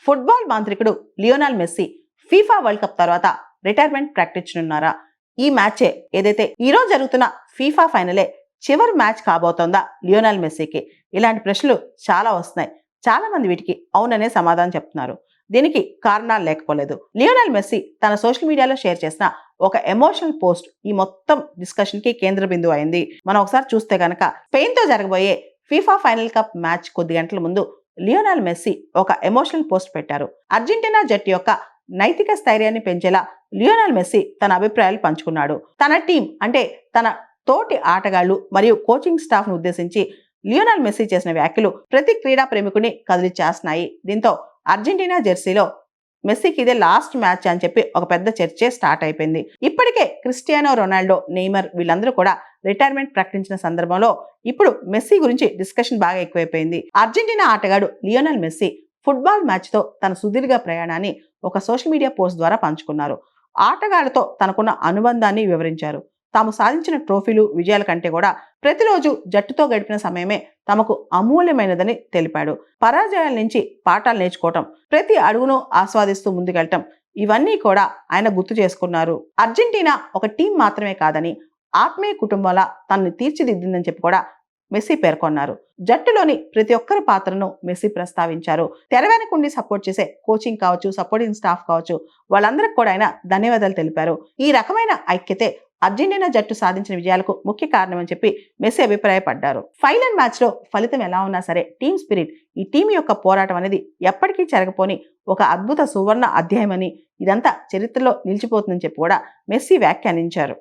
Football మాంత్రికుడు Lionel Messi FIFA world cup తర్వాత retirement ప్రకటించనున్నారా? ఈ మ్యాచే ఏదైతే ఈరోజు జరుగుతున్న ఫీఫా ఫైనలే చివరి మ్యాచ్ కాబోతోందా లియోనల్ మెస్సీకి? ఇలాంటి ప్రశ్నలు చాలా వస్తున్నాయి. చాలా మంది వీటికి అవుననే సమాధానం చెప్తున్నారు. దీనికి కారణాలు లేకపోలేదు. లియోనల్ మెస్సీ తన సోషల్ మీడియాలో షేర్ చేసిన ఒక ఎమోషనల్ పోస్ట్ ఈ మొత్తం డిస్కషన్ కి కేంద్ర బిందువు అయింది. మనం ఒకసారి చూస్తే గనక స్పెయిన్ తో జరగబోయే ఫీఫా ఫైనల్ కప్ మ్యాచ్ కొద్ది గంటల ముందు లియోనల్ మెస్సీ ఒక ఎమోషనల్ పోస్ట్ పెట్టారు. అర్జెంటీనా జట్టు యొక్క నైతిక స్థైర్యాన్ని పెంచేలా లియోనల్ మెస్సీ తన అభిప్రాయాలు పంచుకున్నాడు. తన టీం అంటే తన తోటి ఆటగాళ్లు మరియు కోచింగ్ స్టాఫ్ ను ఉద్దేశించి లియోనల్ మెస్సీ చేసిన వ్యాఖ్యలు ప్రతి క్రీడా ప్రేమికుని కదిలిచేస్తున్నాయి. దీంతో అర్జెంటీనా జెర్సీలో మెస్సీకి ఇదే లాస్ట్ మ్యాచ్ అని చెప్పి ఒక పెద్ద చర్చే స్టార్ట్ అయిపోయింది. ఇప్పటికే క్రిస్టియానో రొనాల్డో, నెయ్మర్ వీళ్ళందరూ కూడా రిటైర్మెంట్ ప్రకటించిన సందర్భంలో ఇప్పుడు మెస్సీ గురించి డిస్కషన్ బాగా ఎక్కువైపోయింది. అర్జెంటీనా ఆటగాడు లియోనల్ మెస్సీ ఫుట్బాల్ మ్యాచ్ తో తన సుదీర్ఘ ప్రయాణాన్ని ఒక సోషల్ మీడియా పోస్ట్ ద్వారా పంచుకున్నారు. ఆటగాళ్లతో తనకున్న అనుబంధాన్ని వివరించారు. తాము సాధించిన ట్రోఫీలు, విజయాల కంటే కూడా ప్రతిరోజు జట్టుతో గడిపిన సమయమే తమకు అమూల్యమైనదని తెలిపాడు. పరాజయాల నుంచి పాఠాలు నేర్చుకోవటం, ప్రతి అడుగును ఆస్వాదిస్తూ ముందుకెళ్ళటం ఇవన్నీ కూడా ఆయన గుర్తు చేసుకున్నారు. అర్జెంటీనా ఒక టీం మాత్రమే కాదని, ఆత్మీయ కుటుంబంలా తనని తీర్చిదిద్దిందని చెప్పి కూడా మెస్సీ పేర్కొన్నారు. జట్టులోని ప్రతి ఒక్కరి పాత్రను మెస్సీ ప్రస్తావించారు. తెర వెనకుండి సపోర్ట్ చేసే కోచింగ్ కావచ్చు, సపోర్టింగ్ స్టాఫ్ కావచ్చు, వాళ్ళందరికీ కూడా ఆయన ధన్యవాదాలు తెలిపారు. ఈ రకమైన ఐక్యతే అర్జెంటీనా జట్టు సాధించిన విజయాలకు ముఖ్య కారణమని చెప్పి మెస్సీ అభిప్రాయపడ్డారు. ఫైనల్ మ్యాచ్ లో ఫలితం ఎలా ఉన్నా సరే టీమ్ స్పిరిట్, ఈ టీం యొక్క పోరాటం అనేది ఎప్పటికీ చెరగపోని ఒక అద్భుత సువర్ణ అధ్యాయమని, ఇదంతా చరిత్రలో నిలిచిపోతుందని చెప్పి కూడా మెస్సీ వ్యాఖ్యానించారు.